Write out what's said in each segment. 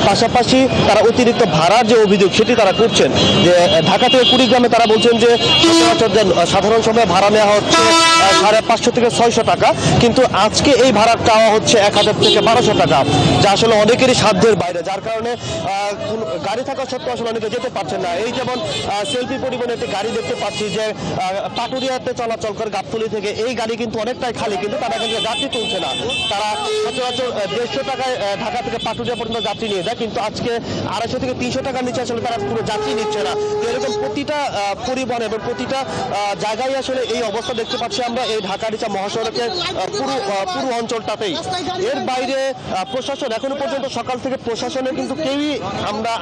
পাশাপাশি তারা অতিরিক্ত ভাড়ার যে অভিযোগ সেটি তারা করছেন, যে ঢাকা থেকে কুড়িগ্রামে তারা বলছেন যে সাধারণ সময়ে ভাড়া নেওয়া হচ্ছে 550 থেকে 600 টাকা, কিন্তু আজকে এই ভাড়া চাওয়া হচ্ছে 1000 থেকে 1200 টাকা, যা আসলে অনেকেরই সাধ্যের বাইরে, যার কারণে গাড়ি থাকা সত্ত্বেও আসলে অনেকে যেতে পারছেন না। এই যেমন সেলফি পরিবহনে একটি গাড়ি দেখতে পাচ্ছি যে পাটুরিয়াতে চলাচল করে গাবতলী থেকে, এই গাড়ি কিন্তু অনেকটাই খালি, কিন্তু তারা এখানে যাত্রী তুলছে না। তারা সচরাচর 150 টাকায় ঢাকা থেকে পাটুরিয়া পর্যন্ত যাত্রী নিয়ে যায়, কিন্তু আজকে 250 থেকে 300 টাকার নিচে আসলে তারা পুরো যাত্রী নিচ্ছে না। এরকম প্রতিটা পরিবহন এবং প্রতিটা জায়গায় আসলে এই অবস্থা দেখতে পাচ্ছি আমরা এই ঢাকা-আরিচা মহাসড়কের পুরো অঞ্চলটাতেই। এর বাইরে প্রশাসন এখনো পর্যন্ত সকাল থেকে প্রশাসনের কিন্তু কেউই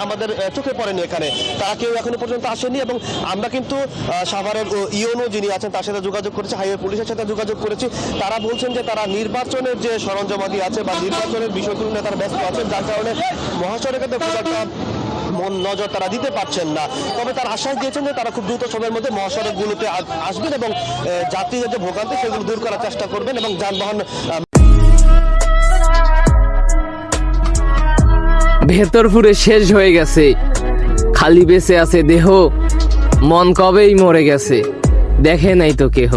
আমাদের চোখে পড়েনি এখানে, তারা কেউ এখনো পর্যন্ত আসেনি। এবং আমরা কিন্তু সাভারের ইওনো যিনি আছেন তার সাথে যোগাযোগ করেছি, হাইওয়ে পুলিশের সাথে যোগাযোগ করেছি। তারা বলছেন যে তারা নির্বাচনের যে সরঞ্জামাদি আছে বা নির্বাচনের বিষয়গুলো নিয়ে তারা ব্যস্ত আছেন, যার কারণে মহাসড়কে খুব একটা নজর তারা দিতে পারছেন না। তবে তার আশ্বাস দিয়েছেন যে তারা খুব দ্রুত সময়ের মধ্যে মহাসড়কগুলোতে আসবেন এবং যাত্রীদের যে ভোগান্তি সেগুলো দূর করার চেষ্টা করবেন এবং যানবাহন ভেতর পুরে শেষ হয়ে গেছে, খালি বেঁচে আছে দেহ, মন কবেই মরে গেছে, দেখে নাই তো কেহ।